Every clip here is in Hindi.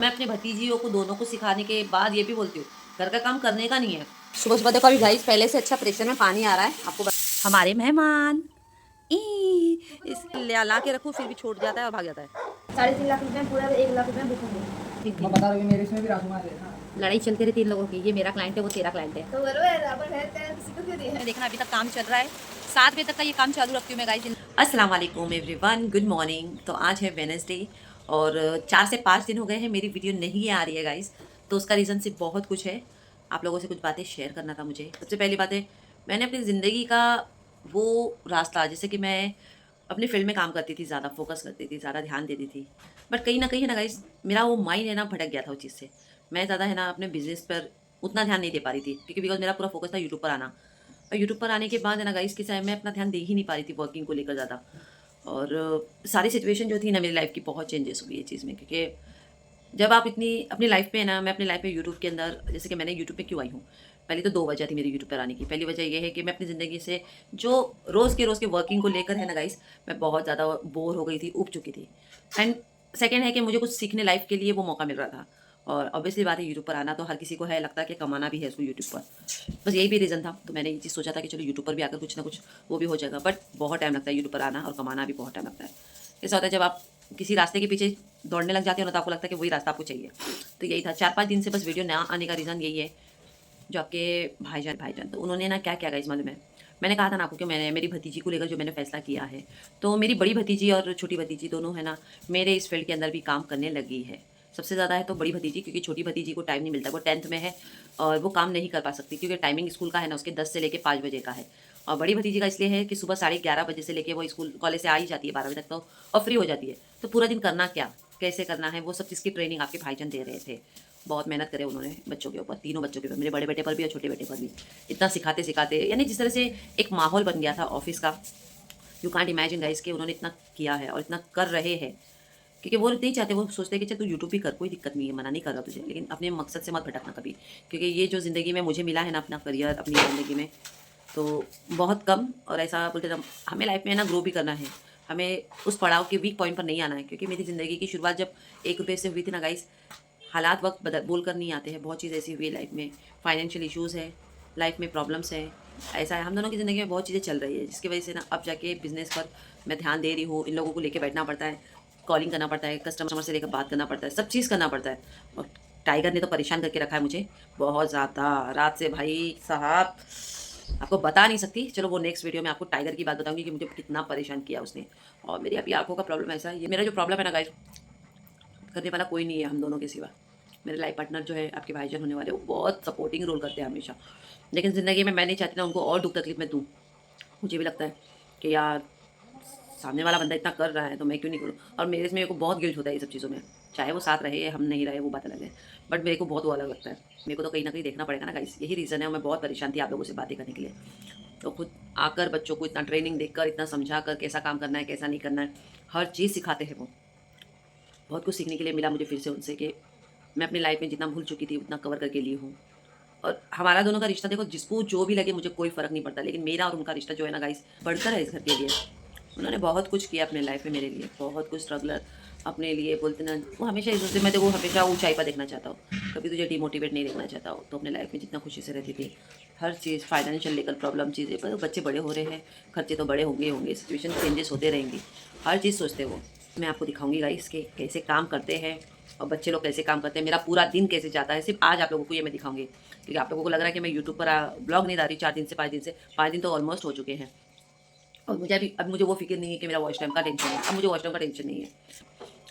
मैं अपने भतीजियों को दोनों को सिखाने के बाद ये भी बोलती हूँ घर का काम करने का नहीं है। सुबह सुबह देखो अभी गाइस पहले से अच्छा प्रेशर में पानी आ रहा है आपको हमारे मेहमान इस ला के रखूँ फिर भी छूट जाता है और भाग जाता है। 3.5 लाख रुपए पूरा 1 लाख रुपए बुकिंग है। ठीक मैं ठीक। बता रहा हूँ मेरे इसमें भी राजकुमार है ना। लड़ाई चलती रही 3 लोगों की, ये मेरा क्लाइंट है वो तेरा क्लाइंट है। तो बरोबर आपण है त्या किसी को क्यों दिया है? देखना अभी तक काम चल रहा है, 7 बजे तक का ये काम चालू रखती हूँ मैं गाइस। अस्सलाम वालेकुम एवरीवन, गुड मॉर्निंग। तो आज है वेडनेसडे और 4 से 5 दिन हो गए हैं मेरी वीडियो नहीं आ रही है गाइस। तो उसका रीज़न सिर्फ बहुत कुछ है, आप लोगों से कुछ बातें शेयर करना था मुझे। सबसे पहली बात है, मैंने अपनी ज़िंदगी का वो रास्ता, जैसे कि मैं अपनी फील्ड में काम करती थी, ज़्यादा फोकस करती थी, ज़्यादा ध्यान देती थी, बट कहीं ना ना गाइस मेरा वो माइंड है ना भटक गया था उस चीज़ से। मैं ज़्यादा है ना अपने बिजनेस पर उतना ध्यान नहीं दे पा रही थी, क्योंकि बिकॉज मेरा पूरा फोकस था यूट्यूब पर आना। और यूट्यूब पर आने के बाद है ना गाइस कि मैं अपना ध्यान दे ही नहीं पा रही थी वर्किंग को लेकर ज़्यादा। और सारी सिचुएशन जो थी ना मेरी लाइफ की बहुत चेंजेस हुई है चीज़ में, क्योंकि जब आप इतनी अपनी लाइफ में ना, मैं अपनी लाइफ में यूट्यूब के अंदर, जैसे कि मैंने यूट्यूब पे क्यों आई हूँ, पहले तो 2 वजह थी मेरी यूट्यूब पर आने की। पहली वजह ये है कि मैं अपनी ज़िंदगी से जो रोज़ के वर्किंग को लेकर है ना गाइस, मैं बहुत ज़्यादा बोर हो गई थी, ऊब चुकी थी। एंड सेकेंड है कि मुझे कुछ सीखने लाइफ के लिए वो मौका मिल रहा था। और ऑब्वियसली बात है, यूट्यूब पर आना तो हर किसी को है, लगता है कि कमाना भी है उसको यूट्यूब पर। बस यही भी रीज़न था, तो मैंने ये चीज़ सोचा था कि चलो यूट्यूब पर भी आकर कुछ ना कुछ वो भी हो जाएगा। बट बहुत टाइम लगता है यूट्यूब पर आना, और कमाना भी बहुत टाइम लगता है। ऐसा होता है जब आप किसी रास्ते के पीछे दौड़ने लग जाते हो ना, तो आपको लगता है कि वही रास्ता आपको चाहिए। तो यही था, 4-5 दिन से बस वीडियो ना आने का रीज़न यही है। जो आपके भाईजान तो उन्होंने ना क्या किया गाइस मालूम है, मैंने कहा था ना आपको कि मैंने मेरी भतीजी को लेकर जो मैंने फैसला किया है, तो मेरी बड़ी भतीजी और छोटी भतीजी दोनों है ना मेरे इस फील्ड के अंदर भी काम करने लगी है। सबसे ज़्यादा है तो बड़ी भतीजी, क्योंकि छोटी भतीजी को टाइम नहीं मिलता, वो 10th में है और वो काम नहीं कर पा सकती, क्योंकि टाइमिंग स्कूल का है ना उसके 10 से लेकर 5 बजे का है। और बड़ी भतीजी का इसलिए है कि सुबह 11:30 बजे से लेकर वो स्कूल कॉलेज से आ ही जाती है 12 बजे तक, तो और फ्री हो जाती है। तो पूरा दिन करना क्या, कैसे करना है, वो सब चीज़ की ट्रेनिंग आपके भाईजान दे रहे थे। बहुत मेहनत करे उन्होंने बच्चों के ऊपर, तीनों बच्चों के ऊपर, मेरे बड़े बेटे पर भी और छोटे बेटे पर भी। इतना सिखाते सिखाते, यानी जिस तरह से एक माहौल बन गया था ऑफिस का, यू कांट इमेजिन गाइस कि उन्होंने इतना किया है और इतना कर रहे हैं। क्योंकि वो नहीं चाहते, वो सोचते हैं कि चल तू यूट्यूब भी कर, कोई दिक्कत नहीं है, मना नहीं कर रहा तुझे, लेकिन अपने मकसद से मत भटकना कभी। क्योंकि ये जो ज़िंदगी में मुझे मिला है ना अपना करियर अपनी ज़िंदगी में, तो बहुत कम, और ऐसा बोलते थे हमें लाइफ में ना ग्रो भी करना है, हमें उस पड़ाव के वीक पॉइंट पर नहीं आना है। क्योंकि मेरी ज़िंदगी की शुरुआत जब 1 रुपये से हुई थी ना गाइस, हालात वक्त बदल बोल कर नहीं आते हैं, बहुत चीज़ ऐसी हुई है लाइफ में, फाइनेंशियल इश्यूज़ है, लाइफ में प्रॉब्लम्स है। ऐसा है, हम दोनों की ज़िंदगी में बहुत चीज़ें चल रही है, जिसकी वजह से ना अब जाके बिज़नेस पर मैं ध्यान दे रही हूँ। इन लोगों को लेके बैठना पड़ता है, कॉलिंग करना पड़ता है, कस्टमर से लेकर बात करना पड़ता है, सब चीज़ करना पड़ता है। और टाइगर ने तो परेशान करके रखा है मुझे बहुत ज़्यादा, रात से भाई साहब आपको बता नहीं सकती। चलो वो नेक्स्ट वीडियो में आपको टाइगर की बात बताऊंगी कि मुझे कितना परेशान किया उसने। और मेरी अभी आंखों का प्रॉब्लम ऐसा है, ये मेरा जो प्रॉब्लम है ना गाइस, करने वाला कोई नहीं है हम दोनों के सिवा। मेरे लाइफ पार्टनर जो है आपके भाईजान होने वाले, वो बहुत सपोर्टिंग रोल करते हैं हमेशा। लेकिन ज़िंदगी में मैं नहीं चाहती ना उनको और दुख तकलीफ में दूँ। मुझे भी लगता है कि यार सामने वाला बंदा इतना कर रहा है तो मैं क्यों नहीं करूँ। और मेरे को बहुत गिल्ट होता है ये सब चीज़ों में, चाहे वो साथ रहे हम नहीं रहे वो बात अलग है, बट मेरे को बहुत वो अलग लगता है। मेरे को तो कहीं ना कहीं देखना पड़ेगा ना गाइस, यही रीज़न है। मैं बहुत परेशान थी आप लोगों से बातें करने के लिए, तो खुद आकर बच्चों को इतना ट्रेनिंग देकर, इतना समझा कर, कैसा काम करना है कैसा नहीं करना है, हर चीज़ सिखाते हैं वो। बहुत कुछ सीखने के लिए मिला मुझे फिर से उनसे, कि मैं अपनी लाइफ में जितना भूल चुकी थी उतना कवर करके ली हूँ। और हमारा दोनों का रिश्ता देखो, जिसको जो भी लगे मुझे कोई फ़र्क नहीं पड़ता, लेकिन मेरा और उनका रिश्ता जो है ना गाइस, बढ़कर है इस घर के लिए। उन्होंने बहुत कुछ किया अपने लाइफ में मेरे लिए, बहुत कुछ स्ट्रगलर अपने लिए, बोलते ना वो हमेशा इस सोचते, मैं देखो हमेशा ऊंचाई पर देखना चाहता हूँ, कभी तुझे डिमोटिवेट नहीं देखना चाहता हूँ। तो अपने लाइफ में जितना खुशी से रहती थी, हर चीज़ फाइनेंशियल लेकर प्रॉब्लम चीज़ें पर, बच्चे बड़े हो रहे हैं, खर्चे तो बड़े होंगे होंगे, सिचुएशन चेंजेस होते रहेंगी, हर चीज़ सोचते वो। मैं आपको दिखाऊंगी गाइस कि कैसे काम करते हैं और बच्चे लोग कैसे काम करते हैं, मेरा पूरा दिन कैसे जाता है, सिर्फ आज आप लोगों को ये मैं दिखाऊंगी। क्योंकि आप लोगों को लग रहा है कि मैं यूट्यूब पर ब्लॉग नहीं डाल रही 4 दिन से, 5 दिन से, 5 दिन तो ऑलमोस्ट हो चुके हैं। और मुझे अभी अब मुझे वो फिक्र नहीं है कि मेरा वॉच टाइम का टेंशन है, अब मुझे वॉच टाइम का टेंशन नहीं है।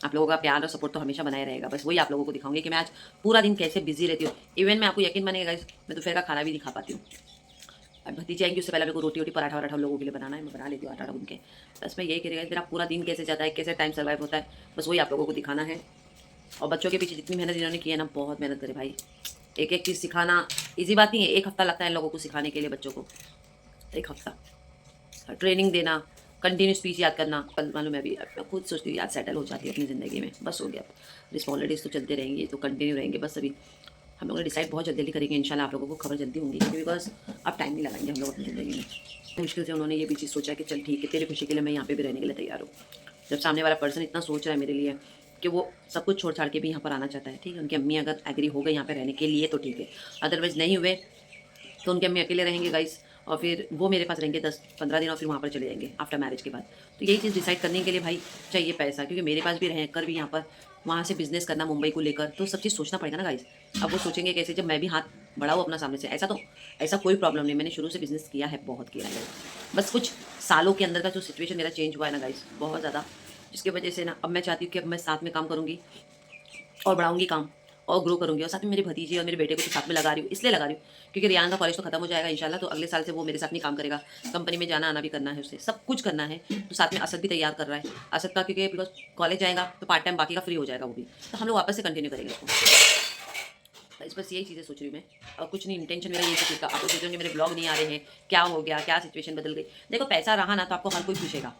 आप लोगों का प्यार और सपोर्ट तो हमेशा बनाए रहेगा, बस वही आप लोगों को दिखाऊंगी कि मैं आज पूरा दिन कैसे बिजी रहती हूँ। इवन मैं आपको यकीन मानेगा गाइस, मैं दोपहर का खाना भी नहीं खा पाती हूँ। अब भतीजी आएंगी उससे पहले मेरे को रोटी वोटी पराठा वराठा लोगों के लिए बनाना है, मैं बना लेती हूँ आटा गूंद के। बस मैं यही करेगा, मेरा पूरा दिन कैसे जाता है, कैसे टाइम सर्वाइव होता है, बस वही आप लोगों को दिखाना है। और बच्चों के पीछे जितनी मेहनत इन्होंने की है ना, बहुत मेहनत करे भाई। एक एक चीज़ सिखाना ईजी बात नहीं है, 1 हफ्ता लगता है इन लोगों को सिखाने के लिए, बच्चों को 1 हफ्ता ट्रेनिंग देना, कंटिन्यू स्पीच याद करना। कल मालूम है, अभी मैं खुद सोचती हूँ याद सेटल हो जाती है अपनी ज़िंदगी में, बस हो गया। रिस्पॉन्सिबिलिटीज़ तो चलते रहेंगी, तो कंटिन्यू रहेंगे। बस अभी हम लोग ने डिसाइड बहुत जल्दी करेंगे, इंशाल्लाह आप लोगों को खबर जल्दी होंगी, क्योंकि बिकॉज अब टाइम नहीं लगाएंगे हम लोग अपनी ज़िंदगी में। मुश्किल से उन्होंने ये भी चीज़ सोचा कि चल ठीक है, तेरी खुशी के लिए मैं यहाँ पे भी रहने के लिए तैयार हूँ। जब सामने वाला पर्सन इतना सोच रहा है मेरे लिए, कि वो सब कुछ छोड़ छाड़ के भी यहाँ पर आना चाहता है, ठीक है। उनकी अम्मी अगर एग्री हो गई यहाँ पे रहने के लिए तो ठीक है, अदरवाइज़ नहीं हुए तो उनके अम्मी अकेले रहेंगे गाइस, और फिर वो मेरे पास रहेंगे 10-15 दिन और फिर वहाँ पर चले जाएंगे आफ्टर मैरिज के बाद। तो यही चीज़ डिसाइड करने के लिए भाई चाहिए पैसा, क्योंकि मेरे पास भी रह कर भी यहाँ पर वहाँ से बिजनेस करना मुंबई को लेकर, तो सब चीज़ सोचना पड़ेगा ना गाइस। अब वो सोचेंगे कैसे जब मैं भी हाथ बढ़ाऊँ अपना सामने से। ऐसा कोई प्रॉब्लम नहीं, मैंने शुरू से बिजनेस किया है, बहुत किया है। बस कुछ सालों के अंदर का जो सिचुएशन मेरा चेंज हुआ है ना गाइस, बहुत ज़्यादा, जिसकी वजह से ना अब मैं चाहती हूँ कि अब मैं साथ में काम करूँगी और बढ़ाऊंगी काम और ग्रो करूंगी, और साथ में मेरे भतीजे और मेरे बेटे को तो साथ में लगा रही हूँ, इसलिए लगा रही हूँ क्योंकि रियान का कॉलेज तो खत्म हो जाएगा इंशाल्लाह, तो अगले साल से वो मेरे साथ नहीं काम करेगा, कंपनी में जाना आना भी करना है, उसे सब कुछ करना है। तो साथ में असद भी तैयार कर रहा है, असद का क्योंकि बिकॉज कॉलेज जाएगा तो पार्ट टाइम बाकी का फ्री हो जाएगा वो भी, तो हम लोग वापस से कंटिन्यू करेंगे उसको। इस बस यही चीज़ें सोच रही हूँ मैं, और कुछ नहीं, इंटेंशन मेरा यही चीज़ का। आप लोग सोच रहे हो मेरे ब्लॉग नहीं आ रहे हैं, क्या हो गया, क्या सिचुएशन बदल गई। देखो पैसा रहा ना तो आपको हर कोई पूछेगा,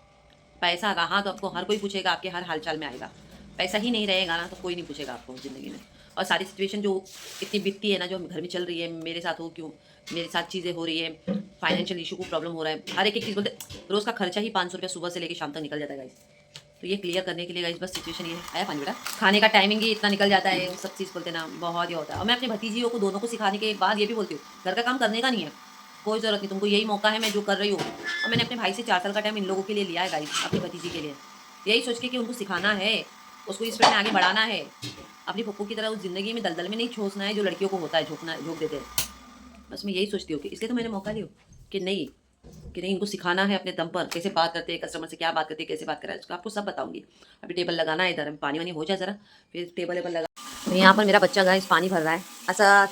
पैसा रहा तो आपको हर कोई पूछेगा, आपके हर हाल चाल में आएगा। पैसा ही नहीं रहेगा ना तो कोई नहीं पूछेगा आपको ज़िंदगी में। और सारी सिचुएशन जो इतनी बीतती है ना, जो घर में चल रही है, मेरे साथ हो क्यों, मेरे साथ चीज़ें हो रही है, फाइनेंशियल इशू को प्रॉब्लम हो रहा है, हर एक चीज़ बोलते, रोज़ का खर्चा ही 500 रुपया सुबह से लेकर शाम तक निकल जाता है गाइस। तो ये क्लियर करने के लिए गाइस बस सिचुएशन ये है। आया पानी बेटा, खाने का टाइमिंग ही इतना निकल जाता है, सब चीज़ बोलते ना बहुत ही होता है। और मैं अपने भतीजियों को दोनों को सिखाने के बाद ये भी बोलती हूँ, घर का काम करने का नहीं है, कोई ज़रूरत नहीं, तुमको यही मौका है, मैं जो कर रही हूँ। और मैंने अपने भाई से 4 साल का टाइम इन लोगों के लिए लिया है गाइस, अपनी भतीजी के लिए, यही सोच के कि उनको सिखाना है, उसको इस फील्ड में आगे बढ़ाना है, अपनी पप्पू की तरह उस ज़िंदगी में दलदल में नहीं छोड़ना है जो लड़कियों को होता है, झोंक देते हैं। बस मैं यही सोचती हूँ कि इसलिए तो मैंने मौका लिया कि नहीं इनको सिखाना है अपने दम पर, कैसे बात करते हैं कस्टमर से, क्या बात करते हैं, कैसे बात करें, उसको आपको सब बताऊंगी। अभी टेबल लगाना है, इधर पानी वानी हो जाए ज़रा, फिर टेबल लगा। तो यहाँ पर मेरा बच्चा गाइस पानी भर रहा है। असद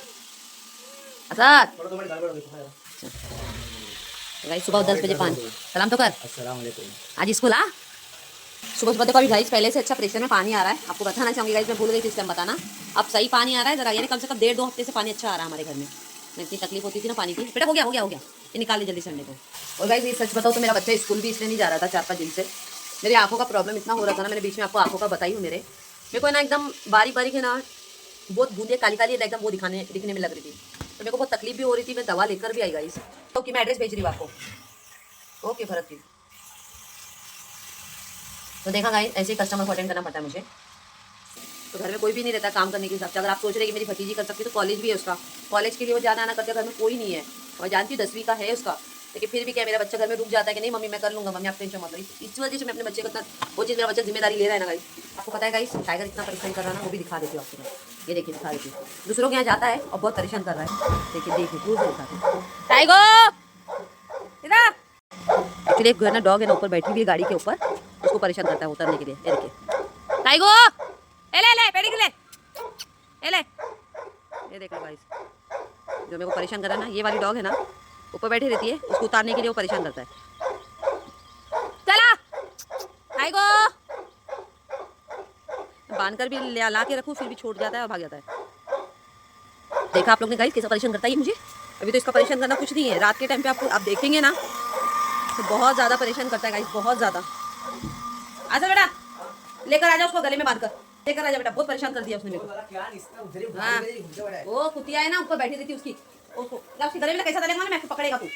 गाइस सुबह 10 बजे पानी, सलाम तो कर, आज स्कूल आ। सुबह सुबह देखो अभी गाइस पहले से अच्छा प्रेशर में पानी आ रहा है, आपको बताना चाहूँगी गाइस, मैं भूल गई थी इस टाइम बताना। अब सही पानी आ रहा है ज़रा, यानी कम से कम 1.5-2 हफ्ते से पानी अच्छा आ रहा है हमारे घर में। इतनी तकलीफ होती थी ना पानी की। बेटा हो गया ये निकाल ले जल्दी संडे को। और गाइस ये सच बताओ तो मेरा बच्चा स्कूल भी इसलिए नहीं जा रहा था 4-5 दिन से, मेरी आंखों का प्रॉब्लम इतना हो रहा था ना, मैंने बीच में आपको आंखों का बताई हूँ। मेरे को ना एकदम बारीक है ना, बहुत बूंदे काली एकदम वो दिखने में लग रही थी, तो मेरे को बहुत तकलीफ भी हो रही थी। मैं दवा लेकर भी आई गाइस, ओके मैं एड्रेस भेज रही हूँ आपको, ओके भरत की। तो देखा गाइस ऐसे ही कस्टमर को अटेंड करना पड़ता है मुझे, तो घर में कोई भी नहीं रहता काम करने के हिसाब से। अगर आप सोच रहे हैं कि मेरी भतीजी कर सकती है, तो कॉलेज भी है उसका, कॉलेज के लिए वो जाना आना करते, घर में कोई नहीं है। और जानती हूँ 10वीं का है उसका, लेकिन फिर भी क्या मेरा बच्चा घर में रुक जाता है कि नहीं मम्मी मैं कर लूँगा, मम्मी आप टेंशन मत लो। इस वजह से मैं अपने बच्चे को वो चीज़, मेरा बच्चा जिम्मेदारी ले रहा है ना गाइस। आपको पता है गाइस टाइगर इतना परेशान कर रहा है ना, वो भी दिखा देती हूँ आपको, ये देखिए दिखा देती हूँ। दूसरों के यहाँ जाता है और बहुत परेशान कर रहा है, देखिए दूर से दिखाते टाइगर। एक्चुअली एक ना डॉग है ना ऊपर बैठी हुई है गाड़ी के ऊपर, उसको परेशान करता है उतरने के लिए। ये देखिए टाइगो, ले पेड़ी ले, ये देख लो गाइस, जो मेरे को परेशान कर रहा है ना, ये वाली डॉग है ना, ऊपर बैठी रहती है, उसको उतारने के लिए वो परेशान करता है। चला टाइगो, बांध कर भी ला के रखूँ फिर भी छोड़ जाता है और भाग जाता है। देखा आप लोग ने गाइस कैसा परेशान करता है ये मुझे। अभी तो इसका परेशान करना कुछ नहीं है, रात के टाइम पे आप देखेंगे ना तो बहुत ज़्यादा परेशान करता है गाइस, बहुत ज़्यादा। आजा बेटा लेकर आ जा उसको, गले में बांध कर लेकर आ जा बेटा, बहुत परेशान कर दिया उसने मेरे को। हाँ वो कुतिया है ना ऊपर बैठी रहती उसकी, उसको उसके गले में कैसा डालेगा ना, मैं पकड़ेगा तू,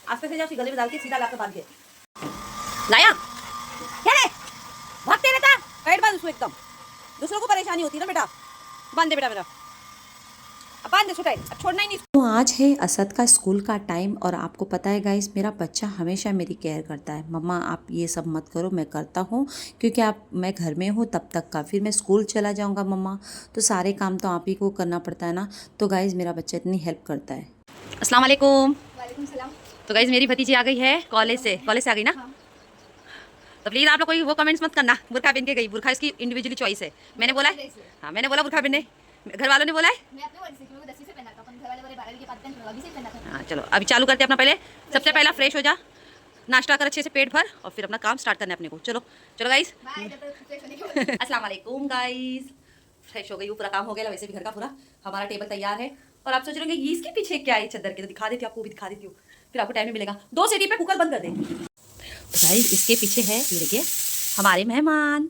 आस्ते से जा उसके गले में डाल के सीधा लाकर बांध के लाया। क्या रे भागते रहता, बैठ बांध उसको एकदम, दूसरों को परेशानी होती है ना बेटा, बांध दे बेटा मेरा, बांध दे छुटाई, अब छोड़ना ही नहीं। तो आज है असद का स्कूल का टाइम, और आपको पता है गाइस मेरा बच्चा हमेशा मेरी केयर करता है। मम्मा आप ये सब मत करो, मैं करता हूँ क्योंकि मैं घर में हूँ तब तक का, फिर मैं स्कूल चला जाऊँगा मम्मा, तो सारे काम तो आप ही को करना पड़ता है ना। तो गाइस मेरा बच्चा इतनी हेल्प करता है। अस्सलाम वालेकुम। वालेकुम सलाम। तो गाइस मेरी भतीजी आ गई है कॉलेज से आ गई ना। हाँ। तो प्लीज़ आप लोग कोई वो कमेंट्स मत करना, बुरखा पहन के गई, बुरखा इसकी इंडिविजुअली चॉइस है। मैंने बोला है, हाँ मैंने बोला बुरखा पहनने, घर वालों ने बोला है। मैं अपने वर्ष से 10वीं से पहना था, अपन घर वाले बोले 12वीं के बाद अभी से पहना था। हाँ चलो अभी चालू करते हैं अपना, पहले सबसे पहला फ्रेश हो जा, नाश्ता कर अच्छे से पेट भर, और फिर अपना काम स्टार्ट करना है अपने को। चलो गाइस, बाय, जब तक फ्रेश होने के बाद। अस्सलाम वालेकुम गाइस। फ्रेश हो गई हूँ, पूरा काम हो गया, वैसे भी घर का पूरा हमारा टेबल तैयार है। और आप सोच रहे होंगे ये इसके पीछे क्या है चद्दर के, तो दिखा देती हूँ आपको, भी दिखा देती हूँ, फिर आपको टाइम भी मिलेगा। 2 सीटी पे कुकर बंद कर दें। तो गाइस इसके पीछे है ये देखिए हमारे मेहमान।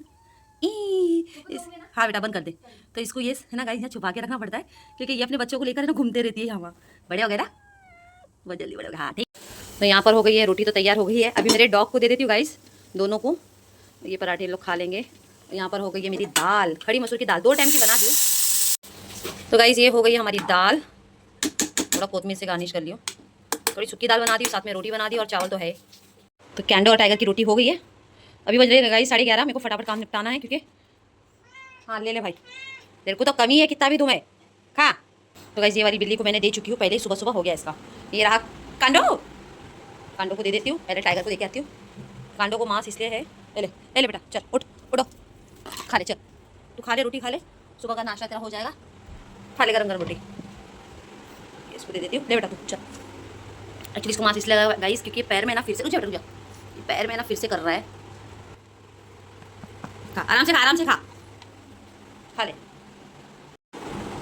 हाँ बेटा बंद कर दे। तो इसको ये है ना गाइस यहाँ छुपा के रखना पड़ता है, क्योंकि ये अपने बच्चों को लेकर ना घूमते रहती है यहाँ। बड़े हो गए ना, बहुत जल्दी बड़े हो गए। हाँ ठीक। तो यहाँ पर हो गई है रोटी, तो तैयार हो गई है। अभी मेरे डॉग को दे देती हूँ गाइस, दोनों को। ये पराठे लोग खा लेंगे, यहाँ पर हो गई है मेरी दाल, खड़ी मसूर की दाल, 2 टाइम की बना दी। तो गाइस ये हो गई है हमारी दाल, थोड़ा कोतमीर से गार्निश कर लियो। थोड़ी सूखी दाल बना दी, साथ में रोटी बना दी और चावल तो है। तो कैंडो और टाइगर की रोटी हो गई है। अभी बज रही गाइस 11:30। मेरे को फटाफट काम निपटाना है क्योंकि हाँ ले भाई, तेरे को तो कमी है कितना भी तुम्हें खा। तो गाइस ये वाली बिल्ली को मैंने दे चुकी हूँ पहले ही, सुबह सुबह हो गया इसका। ये रहा कांडो, कांडो को दे देती हूँ, पहले टाइगर को दे के आती हूँ। कांडो को मांस इसलिए है, ले ले बेटा, चल उठ उठो, खा ले, चल तू खा ले, रोटी खा ले, सुबह का नाश्ता तेरा हो जाएगा, खा ले गरम गरम रोटी। इसको दे देती हूँ, ले बेटा तू चल। एक्चुअली इसको मांस इसलिए लगा गाइस क्योंकि पैर में ना फिर से रुक जा, पैर में ना फिर से कर रहा है। खा आराम से, खा आराम से, खा ले,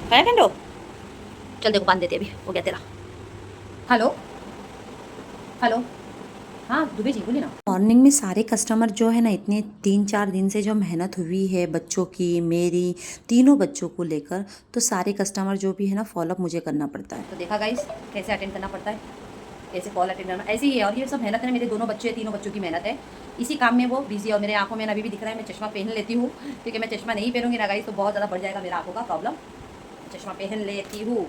खाया कांडो, चल देखो बांध देते, अभी हो गया तेरा। हेलो हेलो, हाँ दुबे जी बोलिए ना। मॉर्निंग में सारे कस्टमर जो है ना, इतने 3-4 दिन से जो मेहनत हुई है बच्चों की, मेरी, तीनों बच्चों को लेकर, तो सारे कस्टमर जो भी है ना फॉलोअप मुझे करना पड़ता है। तो देखा गाइस कैसे अटेंड करना पड़ता है, कैसे कॉल अटेंड करना, ऐसे ही है। और ये सब मेहनत है, मेरे दोनों बच्चे, तीनों बच्चों की मेहनत है। इसी काम में वो बिजी है। और मेरे आंखों में अभी भी दिख रहा है, मैं चश्मा पहन लेती हूँ क्योंकि मैं चश्मा नहीं पहनूंगी ना गाइस तो बहुत ज़्यादा बढ़ जाएगा मेरा आंखों का प्रॉब्लम। चश्मा पहन लेती हूँ।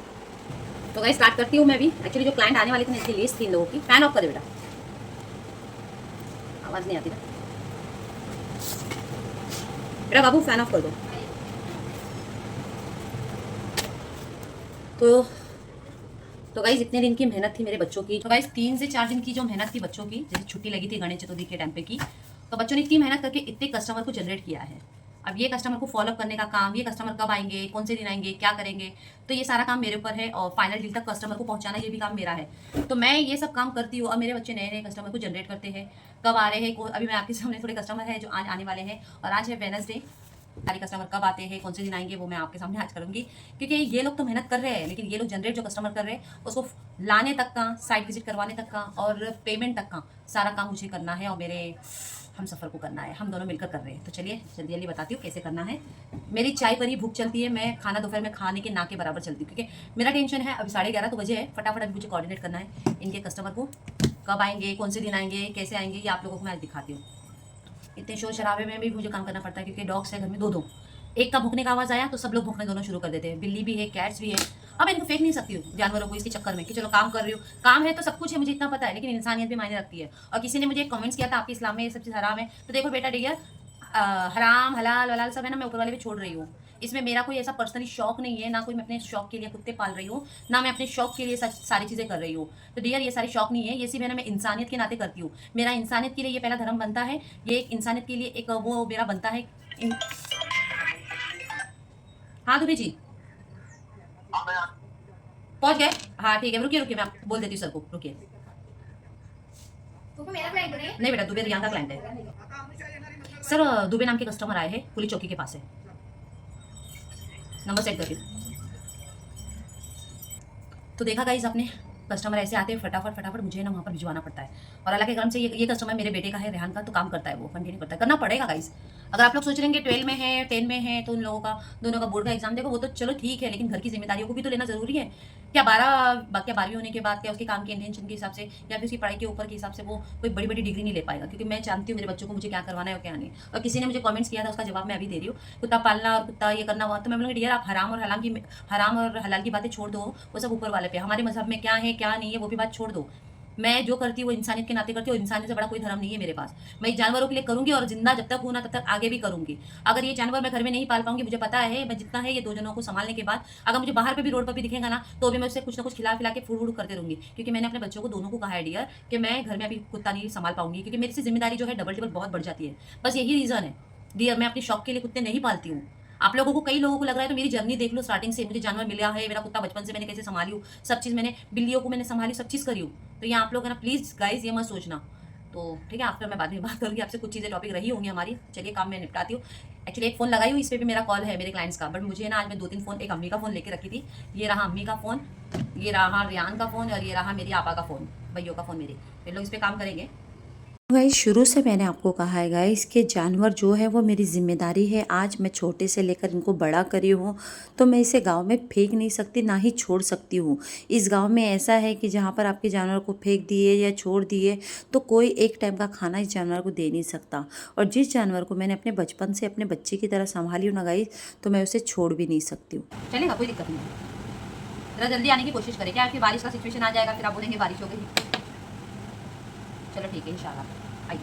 तो गाइस स्टार्ट करती हूँ मैं भी। एक्चुअली जो क्लाइंट आने वाले थे इसकी लिस्ट 3 लोगों की। फैन ऑफ कर दे बेटा, आवाज़ नहीं आती ना बेटा, बाबू फैन ऑफ कर दो। तो गाइस इतने दिन की मेहनत थी मेरे बच्चों की। तो गाइस 3 से 4 दिन की जो मेहनत थी बच्चों की, जैसे छुट्टी लगी थी गणेश चतुर्थी के टाइम पे की, तो बच्चों ने इतनी मेहनत करके इतने कस्टमर को जनरेट किया है। अब ये कस्टमर को फॉलोअप करने का काम, ये कस्टमर कब आएंगे, कौन से दिन आएंगे, क्या करेंगे, तो ये सारा काम मेरे ऊपर है। और फाइनल डील तक कस्टमर को पहुंचाना ये भी काम मेरा है। तो मैं ये सब काम करती हूँ और मेरे बच्चे नए नए कस्टमर को जनरेट करते हैं। कब आ रहे हैं, अभी मैं आपके सामने थोड़े कस्टमर हैं जो आज आने वाले हैं। और आज है वेडनेसडे। सारे कस्टमर कब आते हैं, कौन से दिन आएंगे, वो मैं आपके सामने आज करूंगी। क्योंकि ये लोग तो मेहनत कर रहे हैं, लेकिन ये लोग जनरेट जो कस्टमर कर रहे हैं उसको लाने तक का, साइट विजिट करवाने तक का और पेमेंट तक का सारा काम मुझे करना है और मेरे हम सफ़र को करना है। हम दोनों मिलकर कर रहे हैं। तो चलिए जल्दी जल्दी बताती हूँ कैसे करना है। मेरी चाय पर ही भूख चलती है, मैं खाना दोपहर में खाने के ना के बराबर चलती हूँ क्योंकि मेरा टेंशन है। अभी 11:30 तो बजे है, फटाफट अभी मुझे कोऑर्डिनेट करना है इनके कस्टमर को, कब आएंगे, कौन से दिन आएंगे, कैसे आएंगे, ये आप लोगों को मैं आज दिखाती हूँ। इतने शोर शराबे में भी मुझे काम करना पड़ता है क्योंकि डॉग्स है घर में, दो। एक का भूखने का आवाज़ आया तो सब लोग भूखने दोनों शुरू कर देते हैं। बिल्ली भी है, कैट्स भी है। अब इनको फेंक नहीं सकती हूँ जानवरों को इसके चक्कर में कि चलो काम कर रही हूँ। काम है तो सब कुछ है, मुझे इतना पता है, लेकिन इंसानियत भी मायने रखती है। और किसी ने मुझे कमेंट्स किया था आपके इस्लाम में ये सब चीज़ हराम है। तो देखो बेटा डियर, हराम हलाल वलाल सब है ना, मैं ऊपर वाले पे छोड़ रही हूँ। इसमें मेरा कोई ऐसा पर्सनली शौक नहीं है, ना कोई मैं अपने शौक के लिए कुत्ते पाल रही हूँ, ना मैं अपने शौक के लिए सारी चीज़ें कर रही हूँ। तो डियर ये सारी शौक नहीं है, ये सिर्फ है ना मैं इंसानियत के नाते करती हूँ। मेरा इंसानियत के लिए ये पहला धर्म बनता है, ये एक इंसानियत के लिए एक वो मेरा बनता है। हाँ दुबे जी पहुंच गए? हाँ ठीक है, रुकिए रुकिए, मैं आपको बोल देती हूँ सर को, रुकिए। तो मेरा क्लाइंट है नहीं बेटा, दुबे रियान का क्लाइंट है सर। दुबे नाम के कस्टमर आए हैं पुलिस चौकी के पास से, नंबर सेट करके। तो देखा गाइस आपने, कस्टमर ऐसे आते हैं फटाफट मुझे ना वहाँ पर भिजवाना पड़ता है। और अल्लाह के करम से ये कस्टमर मेरे बेटे का है, रेहान का, तो काम करता है, वो कंटिन्यू करता है, करना पड़ेगा गाइस। अगर आप लोग सोच रहे हैं 12 में है 10 में है तो उन लोगों का दोनों का बोर्ड का एग्जाम देखो, वो तो चलो ठीक है, लेकिन घर की जिम्मेदारियों को भी तो लेना जरूरी है। क्या 12वीं होने के बाद क्या उसके काम के इंटेंशन के हिसाब से या फिर उसकी पढ़ाई के ऊपर के हिसाब से वो कोई बड़ी बड़ी डिग्री नहीं ले पाएगा। क्योंकि मैं जानती हूँ मेरे बच्चों को मुझे क्या करवाना है और क्या नहीं। और किसी ने मुझे कमेंट्स किया था, उसका जवाब मैं अभी दे रही हूँ। कुत्ता पालना और कुत्ता ये करना हुआ, तो मैं बोलूँगी डियर आप हराम और हलाल की बातें छोड़ दो, वो सब ऊपर वाले पे। हमारे मजहब में क्या है क्या नहीं है वो भी बात छोड़ दो। मैं जो करती हूँ वो इंसानियत के नाते करती हूँ। इंसानियत से बड़ा कोई धर्म नहीं है मेरे पास। मैं जानवरों के लिए करूंगी और जिंदा जब तक हूँ ना तब तक आगे भी करूंगी। अगर ये जानवर मैं घर में नहीं पाल पाऊंगी, मुझे पता है मैं जितना है ये 2 जनों को संभालने के बाद अगर मुझे बाहर पे भी रोड पर भी दिखेगा ना तो भी मैं उससे कुछ ना कुछ खिला के फूड करते रहूंगी। क्योंकि मैंने अपने बच्चों को दोनों को कहा है डियर कि मैं घर में अभी कुत्ता नहीं संभाल पाऊंगी क्योंकि मेरी से जिम्मेदारी जो है डबल टिबल बहुत बढ़ जाती है। बस यही रीज़न है डियर, मैं अपने शौक के लिए कुत्ते नहीं पालती हूँ। आप लोगों को, कई लोगों को लग रहा है तो मेरी जर्नी देख लो स्टार्टिंग से, मुझे जानवर मिला है, मेरा कुत्ता बचपन से मैंने कैसे संभाली हूँ, सब चीज़ मैंने, बिल्लियों को मैंने संभाली, सब चीज़ करी हूँ। तो ये आप लोग है ना प्लीज़ गाइज ये मत सोचना। तो ठीक है, आफ्टर मैं बाद में बात करूँगी आपसे, कुछ चीज़ें टॉपिक रही होंगी हमारी। चलिए काम मैं निपटाती हूँ। एक्चुअली एक फ़ोन लगाई हूँ, इस पर भी मेरा कॉल है मेरे क्लाइंट्स का, बट मुझे ना आज मैं 2-3 फ़ोन, एक अम्मी का फ़ोन लेके रखी थी, ये रहा अम्मी का फ़ोन, ये रहा रियान का फ़ोन और ये रहा मेरी आपा का फ़ोन, भैया का फ़ोन मेरे। फिर लोग इस पर काम करेंगे। गाइस शुरू से मैंने आपको कहा है गाइस कि जानवर जो है वो मेरी जिम्मेदारी है। आज मैं छोटे से लेकर इनको बड़ा करी हूँ, तो मैं इसे गांव में फेंक नहीं सकती, ना ही छोड़ सकती हूँ। इस गांव में ऐसा है कि जहाँ पर आपके जानवर को फेंक दिए या छोड़ दिए तो कोई एक टाइम का खाना इस जानवर को दे नहीं सकता। और जिस जानवर को मैंने अपने बचपन से अपने बच्चे की तरह संभाली हूँ ना गाइस, तो मैं उसे छोड़ भी नहीं सकती हूँ। चलेगा, कोई दिक्कत नहीं है। जरा जल्दी आने की कोशिश करें, क्या फिर बारिश का सिचुएशन आ जाएगा, फिर आप बोलेंगे बारिश हो गई। चलो ठीक है, इंशाल्लाह आइए।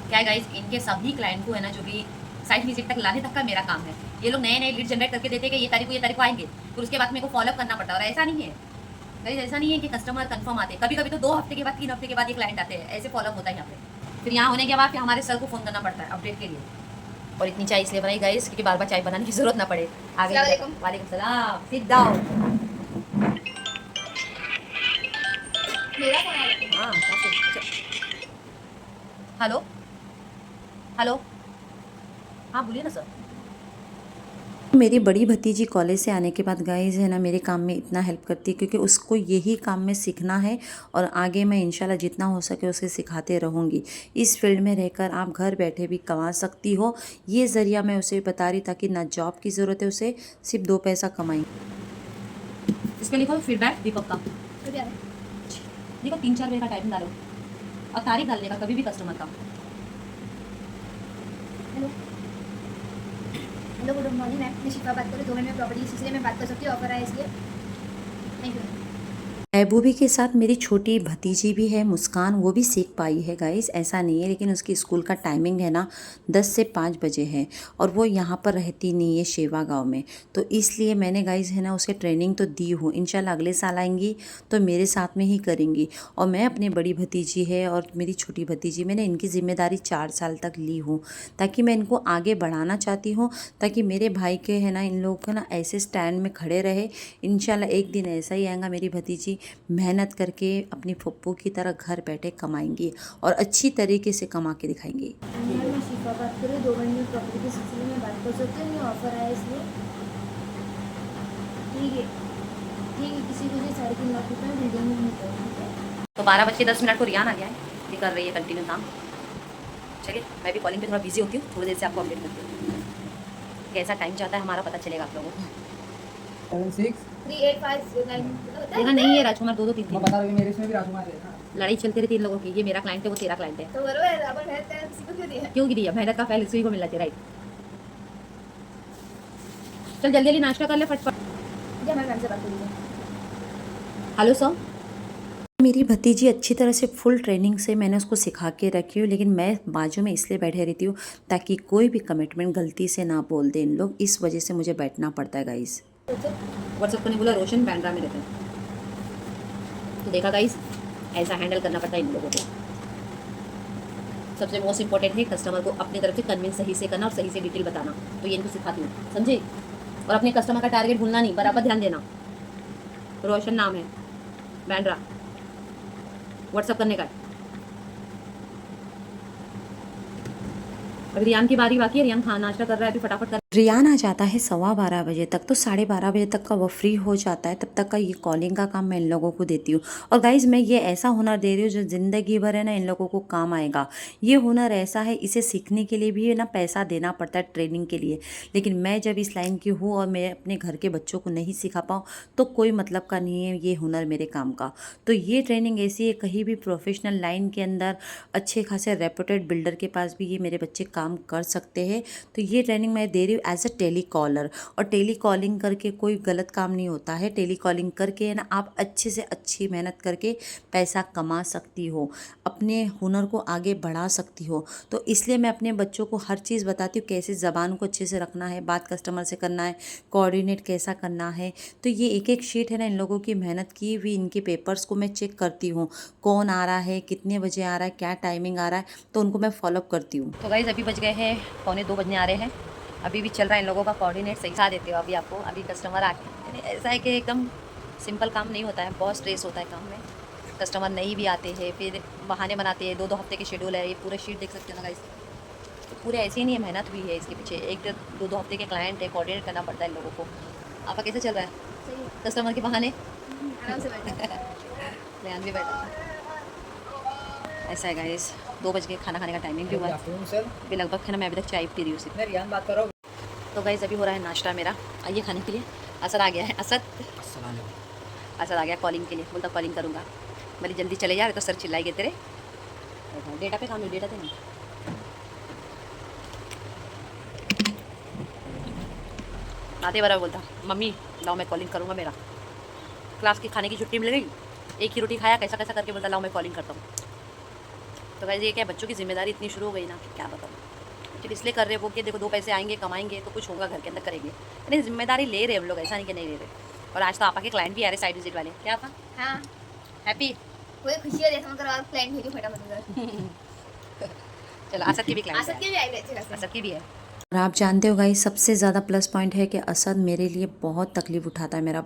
क्या है गाइस, इनके सभी क्लाइंट को है ना, जो भी साइट विजिट तक लाने तक का मेरा काम है। ये लोग नए नए लीड जनरेट करके देते हैं कि ये तारीख को आएंगे, फिर उसके बाद मेरे को फॉलोअप करना पड़ता है। और ऐसा नहीं है गाइस, ऐसा नहीं है कि कस्टमर कंफर्म आते हैं, कभी कभी तो 2 हफ्ते के बाद 3 हफ्ते के बाद ये क्लाइंट आते हैं। ऐसे फॉलोअप होता है यहाँ पे। फिर यहाँ होने के बाद फिर हमारे सर को फ़ोन करना पड़ता है अपडेट के लिए। और इतनी चाय इसलिए बनाई गाइस क्योंकि बार बार चाय बनाने की जरूरत ना पड़े। आगे वालेकुम सलाम, सिट डाउन। मेरा फोन आ रहा है। हाँ, हेलो हेलो, हाँ बोलिए ना सर। मेरी बड़ी भतीजी कॉलेज से आने के बाद गाइस है ना मेरे काम में इतना हेल्प करती है, क्योंकि उसको यही काम में सीखना है और आगे मैं इंशाल्लाह जितना हो सके उसे सिखाते रहूँगी। इस फील्ड में रहकर आप घर बैठे भी कमा सकती हो, ये ज़रिया मैं उसे बता रही, ताकि ना जॉब की ज़रूरत है उसे, सिर्फ 2 पैसा कमाई। इसके लिखो फीडबैक दीपक का। कभी आ रहा है? देखो 3-4 बजे का टाइम डालो और तारीख डालने का कभी भी कस्टमर का। Hello hello, good morning ma'am, मैं शिफा बात कर रही हूँ। 2 मिनट में प्रॉपर्टी इसलिए मैं बात कर सकती हूँ, ऑफर है इसलिए। Thank you. महबूबी के साथ मेरी छोटी भतीजी भी है मुस्कान, वो भी सीख पाई है गाइस, ऐसा नहीं है। लेकिन उसकी स्कूल का टाइमिंग है ना 10 से 5 बजे है, और वो यहाँ पर रहती नहीं है शेवा गांव में, तो इसलिए मैंने गाइस है ना उसे ट्रेनिंग तो दी हूँ। इंशाल्लाह अगले साल आएंगी तो मेरे साथ में ही करेंगी। और मैं अपनी बड़ी भतीजी है और मेरी छोटी भतीजी, मैंने इनकी जिम्मेदारी 4 साल तक ली हूँ, ताकि मैं इनको आगे बढ़ाना चाहती हूँ, ताकि मेरे भाई के है ना इन लोगों का ना ऐसे स्टैंड में खड़े रहे। इंशाल्लाह एक दिन ऐसा ही आएगा, मेरी भतीजी मेहनत करके अपनी पप्पू की तरह घर बैठे कमाएंगी और अच्छी तरीके से कमा के दिखाएंगी। मैं शिफा बात कर रही हूँ। 2 मिनट में प्रॉपर्टी के सिलसिले में बात कर सकते हैं, ऑफर है इसलिए। ठीक है ठीक है, किसी को 3.5 लाख रुपये में बिल्डिंग में मिलता है, ठीक है। तो 12:10 को रियान आ गया है, ये कर रही है कंटिन्यू काम। चलिए मैं भी कॉलिंग पे थोड़ा बिजी होती हूँ, थोड़ी देर से आपको अपडेट करती हूँ। कैसा टाइम चाहता है हमारा पता चलेगा आप लोगों को। 76 3859 देखा नहीं है राजकुमार, 2-2-3 मैं बता रही हूँ, मेरे इसमें भी राजकुमार है ना। लड़ाई चलती रही 3 लोगों की, ये मेरा क्लाइंट है वो तेरा क्लाइंट है। तो बरोबर है, अपन मेहनत करें किसी को क्यों दिया? क्यों गिरी है मेहनत का फल इसी को मिलना चाहिए, राइट। चल जल्दी जल्दी नाश्ता कर ले फटफट। जी हमारे मैम से बात कर लीजिए। Hello sir. मेरी भतीजी अच्छी तरह से फुल ट्रेनिंग से मैंने उसको सिखा के रखी हूँ, लेकिन मैं बाजू में इसलिए बैठे रहती हूँ ताकि कोई भी कमिटमेंट गलती से ना बोल दे इन लोग, इस वजह से मुझे बैठना पड़ता है गाइस। व्हाट्सएप करने बोला, रोशन बैंड्रा में रहते हैं। तो देखा गाइस, ऐसा हैंडल करना पड़ता है इन लोगों को। सबसे मोस्ट इंपॉर्टेंट है कस्टमर को अपनी तरफ से कन्विंस सही से करना और सही से डिटेल बताना, तो ये इनको सिखाती हूँ, समझे। और अपने कस्टमर का टारगेट भूलना नहीं, बराबर ध्यान देना। रोशन नाम है, बैंड्रा, व्हाट्सअप करने का। अभी रियान की बारी बाकी है, रियान खाना नाश्ता कर रहा है, अभी फटाफट कर। रियान आ जाता है 12:15 बजे तक, तो 12:30 बजे तक का वो फ्री हो जाता है। तब तक का ये कॉलिंग का काम मैं इन लोगों को देती हूँ। और गाइज मैं ये ऐसा हुनर दे रही हूँ जो ज़िंदगी भर है ना इन लोगों को काम आएगा। ये हुनर ऐसा है, इसे सीखने के लिए भी है ना पैसा देना पड़ता है ट्रेनिंग के लिए, लेकिन मैं जब इस लाइन की हूँ और मैं अपने घर के बच्चों को नहीं सिखा पाऊँ तो कोई मतलब का नहीं है ये हुनर मेरे काम का। तो ये ट्रेनिंग ऐसी है, कहीं भी प्रोफेशनल लाइन के अंदर अच्छे खासे रेपुटेड बिल्डर के पास भी ये मेरे बच्चे काम कर सकते हैं। तो ये ट्रेनिंग मैं दे रही हूँ एज अ टेली कॉलर। और टेली कॉलिंग करके कोई गलत काम नहीं होता है। टेली कॉलिंग करके है ना आप अच्छे से अच्छी मेहनत करके पैसा कमा सकती हो, अपने हुनर को आगे बढ़ा सकती हो। तो इसलिए मैं अपने बच्चों को हर चीज़ बताती हूँ, कैसे ज़बान को अच्छे से रखना है, बात कस्टमर से करना है, कोऑर्डिनेट कैसा करना है। तो ये एक एक शीट है ना इन लोगों की मेहनत की हुई, इनके पेपर्स को मैं चेक करती हूँ, कौन आ रहा है, कितने बजे आ रहा है, क्या टाइमिंग आ रहा है, तो उनको मैं फॉलोअप करती हूँ। तो गाइस अभी बज गए हैं 1:45 बजने आ रहे हैं, अभी भी चल रहा है इन लोगों का कोऑर्डिनेट। सिखा देती हूँ अभी आपको। अभी कस्टमर आके, यानी ऐसा है कि एकदम सिंपल काम नहीं होता है, बहुत स्ट्रेस होता है काम में। कस्टमर नहीं भी आते हैं, फिर बहाने बनाते हैं। 2-2 हफ्ते के शेड्यूल है, ये पूरा शीट देख सकते हो ना गाइस। तो पूरे ऐसे ही नहीं है, मेहनत हुई है इसके पीछे। 1-2 हफ्ते के क्लाइंट है, कोऑर्डिनेट करना पड़ता है इन लोगों को। आपका कैसे चल रहा है सही है, कस्टमर के बहाने? आराम से बैठे। रेहान भी बैठा था। ऐसा है गाइस, 2 बज के खाना खाने का टाइमिंग भी हुआ है। Afternoon sir. अभी लगभग है ना, मैं अभी तक चाय पी रही हूँ सिर्फ। मैं रियान बात कर रहा हूँ। तो गाइस अभी हो रहा है नाश्ता मेरा, आइए खाने के लिए। असद आ गया है, असद आ गया कॉलिंग के लिए, बोलता कॉलिंग करूँगा। बोली जल्दी चले जा रहे तो सर चिल्लाएंगे तेरे। डेटा पे काम लो, डेटा पे नहीं। आते बराबर बोलता मम्मी लाओ मैं कॉलिंग करूँगा, मेरा क्लास की खाने की छुट्टी मिल गई, एक ही रोटी खाया, कैसा कैसा करके बोलता लाओ मैं कॉलिंग करता हूँ। तो गाइस ये क्या, बच्चों की जिम्मेदारी इतनी शुरू हो गई ना, क्या बताऊँ। तो इसलिए कर रहे वो कि देखो 2 पैसे आएंगे, कमाएंगे तो कुछ होगा घर के अंदर, करेंगे। यानी जिम्मेदारी ले रहे हम लोग, ऐसा नहीं कि नहीं ले रहे। और आज तो आपा के क्लाइंट भी आ रहे साइड विजिट वाले। क्या आपा हाँ हैप्पी? कोई खुशी है जैसे मतलब आप क्लाइंट भेजो फटाफट उधर। चलो असद की भी क्लाइंट आसत के भी आए थे अच्छे खासे। असद की भी है। और आप जानते हो गाइस, सबसे ज़्यादा प्लस पॉइंट है कि असद मेरे लिए बहुत तकलीफ़ उठाता है। मेरा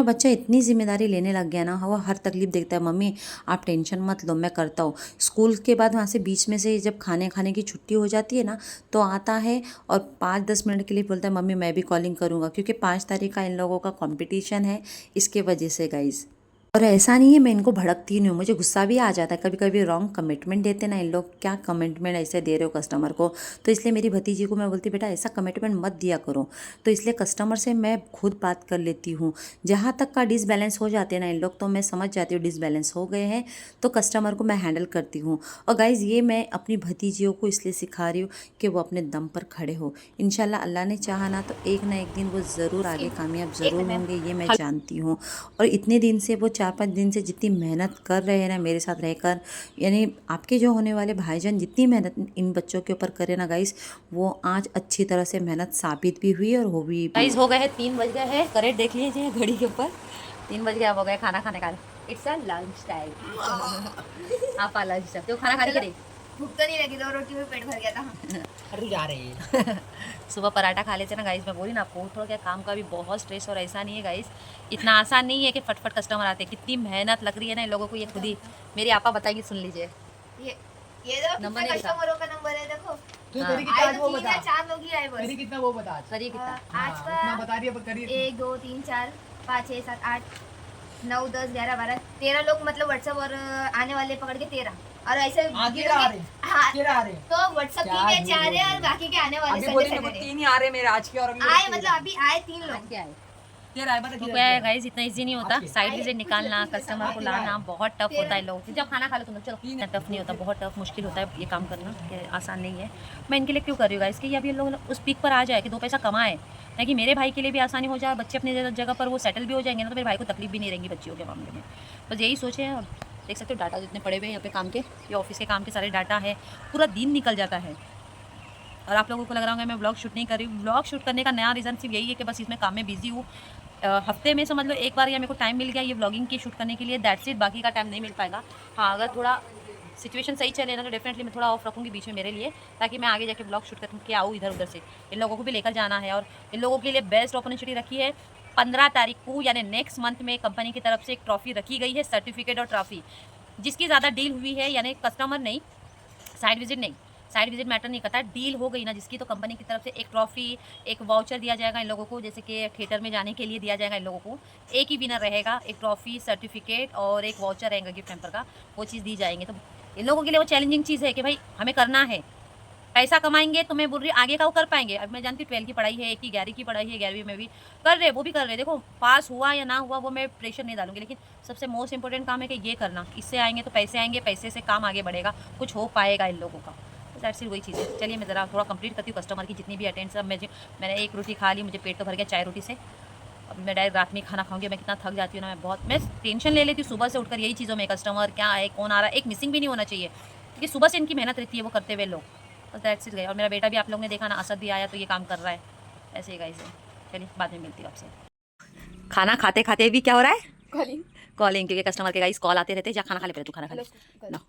बच्चा इतनी ज़िम्मेदारी लेने लग गया ना, वो हर तकलीफ़ देखता है। मम्मी आप टेंशन मत लो, मैं करता हूँ। स्कूल के बाद वहाँ से बीच में से जब खाने की छुट्टी हो जाती है ना, तो आता है और 5-10 मिनट के लिए बोलता है मम्मी मैं भी कॉलिंग करूँगा, क्योंकि 5 तारीख का इन लोगों का कॉम्पिटिशन है, इसके वजह से गाइज़। और ऐसा नहीं है मैं इनको भड़कती नहीं हूँ, मुझे गुस्सा भी आ जाता है कभी कभी। रॉन्ग कमिटमेंट देते ना इन लोग, क्या कमिटमेंट ऐसे दे रहे हो कस्टमर को। तो इसलिए मेरी भतीजी को मैं बोलती बेटा ऐसा कमिटमेंट मत दिया करो। तो इसलिए कस्टमर से मैं खुद बात कर लेती हूँ। जहाँ तक का डिसबैलेंस हो जाते हैं ना इन लोग, तो मैं समझ जाती हूँ डिसबैलेंस हो गए हैं, तो कस्टमर को मैं हैंडल करती हूँ। और गाइज़ ये मैं अपनी भतीजियों को इसलिए सिखा रही हूँ कि वो अपने दम पर खड़े हो। इंशाल्लाह अल्लाह ने चाहा ना तो एक ना एक दिन वो ज़रूर आगे कामयाब ज़रूर होंगे, ये मैं जानती हूँ। और इतने दिन से वो 4-5 दिन से जितनी मेहनत कर रहे हैं ना मेरे साथ रहकर, यानी आपके जो होने वाले भाईजान जितनी मेहनत इन बच्चों के ऊपर करे ना गाइस, वो आज अच्छी तरह से मेहनत साबित भी हुई और हो भी। गाइस हो गए हैं 3 बज गए हैं, करेक्ट देख लीजिए घड़ी के ऊपर 3 बज गए। अब हो गए खाना खाने का, इट्स अ लंच टाइम। आप लंच टाइम तो खाना खाने के लिए भूख तो नहीं लगी, 2 रोटी में पेट भर गया था। अरे जा रहे हैं। सुबह पराठा खा लेते ना गाइस। मैं बोली ना आपको, थोड़ा क्या काम का भी बहुत स्ट्रेस, और ऐसा नहीं है गाइस, इतना आसान नहीं है कि फटफट कस्टमर आते हैं। कितनी मेहनत लग रही है ना इन लोगों को, ये खुद ही मेरी आपा बताएगी, सुन लीजिए। ये देखो नंबर कितना नहीं लिखा। कस्टमरों का नंबर है, देखो तू हाँ। तेरी कितना आए आज तो वो 3 बता। या 4 लोग ही आए बस। तेरी कितना वो बता आज। करिए कितना? आज इतना का बता रही है, पर करिए। 1 2 3 4 5 6 7 8 9 10 11 12 13 लोग, मतलब व्हाट्सएप और आने वाले पकड़ के 13। और ऐसे हाँ, 13 आ रहे हैं। हाँ 13 आ रहे हैं। तो व्हाट्सएप क्या के झूठ 4 बोल है और रही है। बाकी के आने वाले अभी संडे बोली मेरे को सैटरडे 3 ही आ रहे हैं मेरे आज के, और अभी आए, मतलब अभी आए 3 लोग। क्या है? 13 आए, बता तो 13 क्या है आए। गाइस, इतना इजी नहीं होता। आज के। साइड विजिट निकालना, कस्टमर को लाना बहुत टफ होता है लोगों से। जब खाना खा लो तुम लोग, चलो इतना टफ नहीं होता, बहुत टफ मुश्किल होता है ये काम करना, कि आसान नहीं है। मैं इनके लिए क्यों कर रही हूँ गाइस, कि अभी ये लोग उस पीक पर आ जाए कि 2 पैसा कमाए, ताकि मेरे भाई के लिए भी आसानी हो जाए, बच्चे अपने जगह पर वो सेटल भी हो जाएंगे ना, तो मेरे भाई को तकलीफ भी नहीं रहेगी बच्चियों के मामले में। बस यही सोचे हैं। और देख सकते हो डाटा जितने पड़े हुए हैं यहाँ पे काम के, ये ऑफिस के काम के सारे डाटा है, पूरा दिन निकल जाता है। और आप लोगों को लग रहा होगा मैं ब्लॉग शूट नहीं कर रही हूँ। ब्लॉग शूट करने का नया रीज़न सिर्फ यही है कि बस इसमें काम में बिजी हूँ। हफ्ते में समझ लो एक बार या मेरे को टाइम मिल गया ये व्लॉगिंग की शूट करने के लिए, दैट्स इट। बाकी का टाइम नहीं मिल पाएगा। हाँ अगर थोड़ा सिचुएशन सही चले ना, तो डेफिनेटली मैं थोड़ा ऑफ रखूँगी बीच में मेरे लिए, ताकि मैं आगे जाके ब्लॉग शूट करके आऊँ इधर उधर से। इन लोगों को भी लेकर जाना है, और इन लोगों के लिए बेस्ट अपॉर्चुनिटी रखी है 15 तारीख को, यानी नेक्स्ट मंथ में कंपनी की तरफ से एक ट्रॉफी रखी गई है, सर्टिफिकेट और ट्रॉफी, जिसकी ज़्यादा डील हुई है, यानी कस्टमर नहीं, साइड विजिट नहीं, साइड विजिट मैटर नहीं करता, डील हो गई ना जिसकी, तो कंपनी की तरफ से एक ट्रॉफी, एक वाउचर दिया जाएगा इन लोगों को, जैसे कि थिएटर में जाने के लिए दिया जाएगा इन लोगों को। एक ही विनर रहेगा, एक ट्रॉफी, सर्टिफिकेट और एक वाउचर रहेगा गिफ्ट हैम्पर का, वो चीज़ दी जाएंगे। तो इन लोगों के लिए वो चैलेंजिंग चीज़ है कि भाई हमें करना है, पैसा कमाएंगे तो मैं बोल रही आगे का वो कर पाएंगे। अब मैं जानती हूँ 12 की पढ़ाई है, 1 की 11 की पढ़ाई है, 11वीं में भी कर रहे, वो भी कर रहे। देखो पास हुआ या ना हुआ वो मैं प्रेशर नहीं डालूंगी, लेकिन सबसे मोस्ट इंपॉर्टेंट काम है कि ये करना, इससे आएंगे तो पैसे आएंगे, पैसे से काम आगे बढ़ेगा, कुछ हो पाएगा इन लोगों का। दैट्स इट, वही चीज़ है। चलिए मैं ज़रा थोड़ा कंप्लीट करती हूँ कस्टमर की जितनी भी अटेंड। अब मैंने 1 रोटी खा ली, मुझे पेट तो भर गया चाय रोटी से। अब मैं डायरेक्ट रात में खाना खाऊंगी। मैं कितना थक जाती हूँ ना, मैं टेंशन ले लेती हूँ सुबह से उठकर यही चीज़ों में, कस्टमर क्या है, कौन आ रहा है, एक मिसिंग भी नहीं होना चाहिए, क्योंकि सुबह से इनकी मेहनत रहती है वो करते हुए लोग। बस दैट्स इट गए। और मेरा बेटा भी आप लोगों ने देखा ना, असद भी आया तो ये काम कर रहा है, ऐसे ही गाइस है। चलिए बाद में मिलती हूँ आपसे। खाना खाते खाते भी क्या हो रहा है, कॉलिंग, क्योंकि कस्टमर के गाइस कॉल आते रहते हैं। जा खाना खा ले पहले, तू खाना खा ले ना।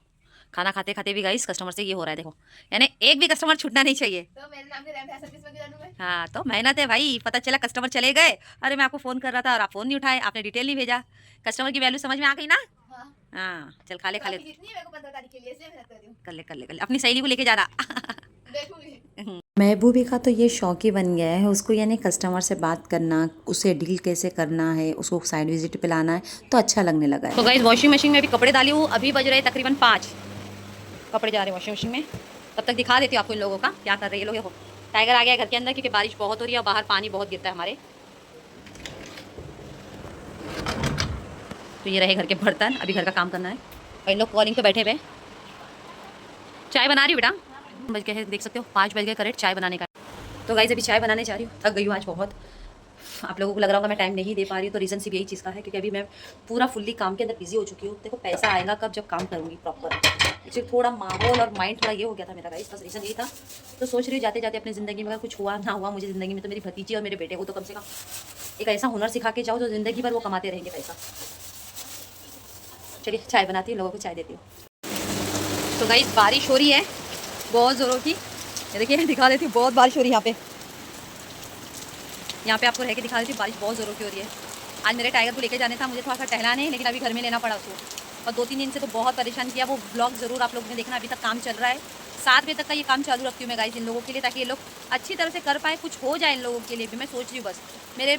खाना खाते खाते भी गाइस कस्टमर से ये हो रहा है, देखो, यानी एक भी कस्टमर छूटना नहीं चाहिए। तो मेरे नाम के रैम ऐसा किस में डालूं मैं? हाँ तो मेहनत है भाई। पता चला कस्टमर चले गए, अरे मैं आपको फ़ोन कर रहा था और आप फ़ोन नहीं उठाए, आपने डिटेल नहीं भेजा। कस्टमर की वैल्यू समझ में आ गई ना। हाँ हाँ चल खा ले तो खा ले, अभी जितनी है मेरे को 15 तारीख के लिए, इसलिए मैं कर रही हूँ, कर ले अपनी सहेली को लेके जा रहा। देखूंगी। महबूबी का तो ये शौक ही बन गया है उसको, यानी कस्टमर से बात करना, उसे डील कैसे करना है, उसको साइड विजिट पे लाना है, तो अच्छा लगने लगा है। तो गाइस वॉशिंग मशीन में अभी कपड़े डाली हूँ, अभी बज रहे तकरीबन 5 कपड़े जा रहे हैं वॉशिंग मशीन में। तब तक दिखा देती हूँ आपको इन लोगों का क्या कर रहे हैं ये लोग। टाइगर आ गया है घर के अंदर क्योंकि बारिश बहुत हो रही है और बाहर पानी बहुत गिरता है हमारे। तो ये रहे घर के बर्तन, अभी घर का काम करना है और इन लोग कॉलिंग पे बैठे हुए। चाय बना रही हूँ बेटा, बज गए हैं देख सकते हो 5 बज गए करेक्ट चाय बनाने का। तो गाइस अभी चाय बनाने जा रही हूँ, थक गई हूँ आज बहुत। आप लोगों को लग रहा होगा मैं टाइम नहीं दे पा रही हूँ, तो रीज़न सिर्फ यही चीज़ का है क्योंकि अभी मैं पूरा फुल्ली काम के अंदर बिजी हो चुकी हूँ। देखो पैसा आएगा कब, जब काम करूँगी प्रॉपर। एक्चुअली थोड़ा माहौल और माइंड थोड़ा ये हो गया था मेरा गाइस, बस रीज़न यही था। तो सोच रही हूँ जाते जाते अपनी ज़िंदगी में अगर कुछ हुआ ना हुआ मुझे ज़िंदगी में, तो मेरी भतीजी और मेरे बेटे को तो कम से कम एक ऐसा हुनर सिखा के जाओ जो ज़िंदगी भर वो कमाते रहेंगे पैसा। चलिए चाय बनाती हूँ, लोगों को चाय देती हूँ। तो गाइस बारिश हो रही है बहुत ज़ोरों की, ये देखिए दिखा देती हूँ, बहुत बारिश हो रही है यहाँ पे आपको रह के दिखा देती हूँ। बारिश बहुत ज़ोरों की हो रही है। आज मेरे टाइगर को लेके जाने था, मुझे थोड़ा सा टहलाने, लेकिन अभी घर में लेना पड़ा उसको। और 2-3 दिन से तो बहुत परेशान किया। वो ब्लॉग ज़रूर आप लोगों ने देखना, अभी तक काम चल रहा है। 7 बजे तक का ये काम चालू रखती हूँ मैं गाइस इन लोगों के लिए, ताकि ये लोग अच्छी तरह से कर पाए, कुछ हो जाए इन लोगों के लिए भी। मैं सोच रही हूँ बस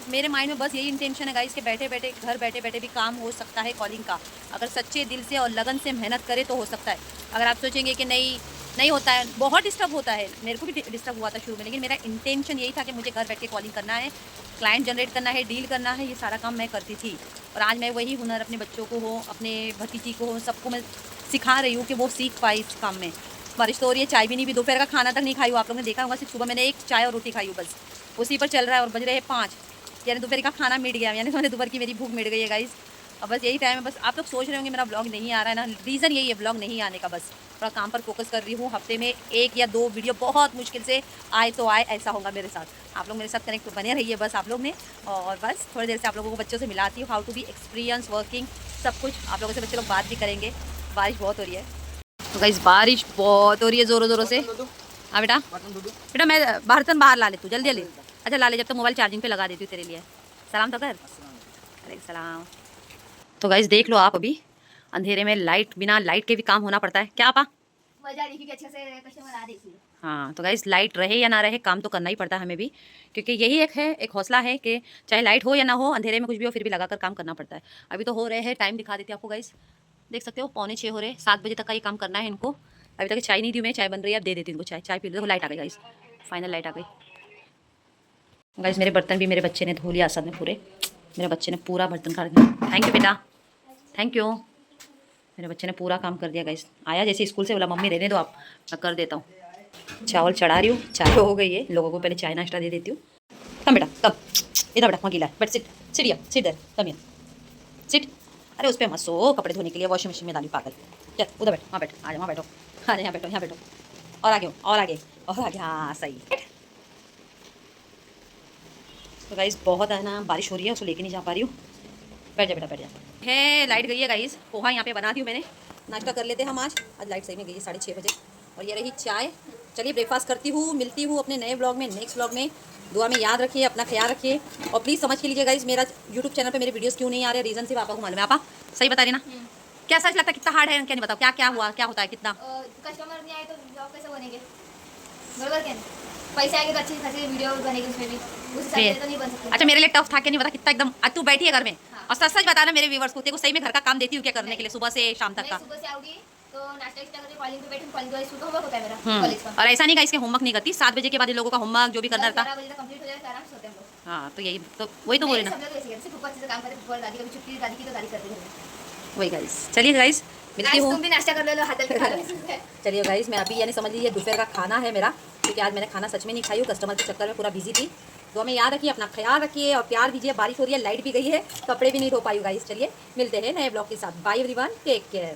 मेरे माइंड में बस यही इंटेंशन है गाइस कि बैठे बैठे घर बैठे बैठे भी काम हो सकता है कॉलिंग का। अगर सच्चे दिल से और लगन से मेहनत करे तो हो सकता है। अगर आप सोचेंगे कि नहीं होता है, बहुत डिस्टर्ब होता है, मेरे को भी डिस्टर्ब हुआ था शुरू में, लेकिन मेरा इंटेंशन यही था कि मुझे घर बैठ के कॉलिंग करना है, क्लाइंट जनरेट करना है, डील करना है, ये सारा काम मैं करती थी। और आज मैं वही हुनर अपने बच्चों को हो, अपने भतीजी को हो, सबको मैं सिखा रही हूँ कि वो सीख पाए इस काम में। बारिश तो हो रही है, चाय भी नहीं पी, दोपहर का खाना तक नहीं खाई हूँ। आप लोगों ने देखा होगा सिर्फ सुबह मैंने एक चाय और रोटी खाई हूँ, बस उसी पर चल रहा है। और बज रहे हैं 5, यानी दोपहर का खाना मिट गया, यानी मैंने दोपहर की मेरी भूख मिट गई है गाइस। अब बस यही टाइम है। बस आप लोग सोच रहे होंगे मेरा ब्लॉग नहीं आ रहा है ना, रीज़न यही है ब्लॉग नहीं आने का। बस थोड़ा काम पर फोकस कर रही हूँ, हफ्ते में 1 या 2 वीडियो बहुत मुश्किल से आए तो आए, ऐसा होगा मेरे साथ। आप लोग मेरे साथ कनेक्ट बने रहिए बस आप लोग ने। और बस थोड़ी देर से आप लोगों को बच्चों से मिलाती हूँ, how to be experience working, सब कुछ आप लोगों से बच्चे लोग बात भी करेंगे। बारिश बहुत हो रही है तो गाइस, बारिश बहुत हो रही है ज़ोरों ज़ोरों से। हाँ बेटा बेटा मैं बर्तन बाहर ला ले, तू जल्दी जल्दी। अच्छा ला ले, जब तक मोबाइल चार्जिंग पे लगा देती हूँ तेरे लिए। सलाम तो कर। वालेकुम सलाम। तो गाइस देख लो आप, अभी अंधेरे में बिना लाइट के भी काम होना पड़ता है क्या आपा? मजा देखिए अच्छे से कस्टमर आ रही थी। हाँ तो गाइस लाइट रहे या ना रहे काम तो करना ही पड़ता है हमें भी, क्योंकि यही एक हौसला है कि चाहे लाइट हो या ना हो, अंधेरे में कुछ भी हो, फिर भी लगाकर काम करना पड़ता है। अभी तो हो रहे हैं, टाइम दिखा देती हूँ आपको गाइस, देख सकते हो 5:45 हो रहे हैं। 7 बजे तक का ये काम करना है इनको। अभी तक चाय नहीं दी मैं, चाय बन रही है, अब दे देती हूँ इनको चाय पी लो। देखो लाइट आ गई गाइस, फाइनल लाइट आ गई गाइस। मेरे बर्तन भी मेरे बच्चे ने धो लिया, असद में पूरे मेरे बच्चे ने पूरा बर्तन काट दिया। थैंक यू बेटा, थैंक यू। मेरे बच्चे ने पूरा काम कर दिया गाइस। आया जैसे स्कूल से, बोला मम्मी रहने दो आप, मैं कर देता हूँ। चावल चढ़ा रही हूँ, चाय हो गई है, लोगों को पहले चाय नाश्ता दे देती हूँ। कम बेटा कम, इधर बेटा, वहाँ गीला है, बट सिट देर, कम यहाँ सिट। अरे उस पर मत सो, कपड़े धोने के लिए वॉशिंग मशीन में डाली पागल। चल उधर बैठ, वहाँ बैठ, आ जाओ वहाँ बैठो, अरे यहाँ बैठो, यहाँ बैठो, और आगे और आगे और आगे, हाँ सही। तो गाइस बहुत है ना, बारिश हो रही है, उसको लेके नहीं जा पा रही हूँ। बैठ जा बेटा, बैठ जा। है लाइट गई है गाइस, पोहा यहाँ पे बना दी हूँ मैंने, नाश्ता कर लेते हैं हम आज लाइट सही में गई है 6:30 बजे। और ये रही चाय। चलिए ब्रेकफास्ट करती हूँ, मिलती हूँ अपने नए ब्लॉग में, नेक्स्ट ब्लॉग में। दुआ में याद रखिए, अपना ख्याल रखिए, और प्लीज़ समझ के लीजिए गाइस मेरा यूट्यूब चैनल पे मेरे वीडियोस क्यों नहीं आ रहे, रीज़न सिर्फ आपको मालूम है। आपा सही बता रही ना? क्या सच लगता है, कितना हार्ड है, क्या नहीं बताओ, क्या हुआ, क्या होता है, कितना कस्टमर नहीं आए तो ब्लॉग कैसे बनेंगे, बरोबर क्या? पैसे आएंगे तो अच्छी खासी वीडियो बनेगी उसमें भी, उस हिसाब से तो नहीं बन सकती। अच्छा मेरे लिए टफ था क्या नहीं पता, कितना एकदम। आज तू बैठी है घर में और सच सच बताना मेरे व्यूअर्स को, तेरे को सही में घर का काम देती हूँ क्या करने के लिए, सुबह से शाम तक का? सुबह से आऊंगी तो नाश्ता करके कॉलिंग पे बैठूं, कॉलिंग का होमवर्क होता है मेरा कॉलेज का। और ऐसा नहीं का इसके होमवर्क नहीं करती, 7 बजे के बाद इन लोगों का होमवर्क जो भी करना था। 12 बजे तक कंप्लीट हो जाए, आराम से सोते हैं हम लोग। हाँ तो यही तो, वही तो बोले ना, सब लोग ऐसे करते, खूब अच्छे से काम करते, फुटबॉल दादी कभी छुट्टी दादी की तो दादी करती है। वही गाइस। चलिए गाइस मिलती हूँ। तुम भी नाश्ता कर लो, हाथ खा लो। चलिए गाइस मैं अभी यानी समझ लीजिए दोपहर का खाना है मेरा, क्योंकि आज मैंने खाना सच में नहीं खाई हूँ, कस्टमर के चक्कर में पूरा बिजी थी। तो हमें याद रखिए, अपना ख्याल रखिए और प्यार दीजिए। बारिश हो रही है, लाइट भी गई है, कपड़े भी नहीं धो पाई गाइस। चलिए मिलते हैं नए ब्लॉग के साथ। Bye everyone, take care.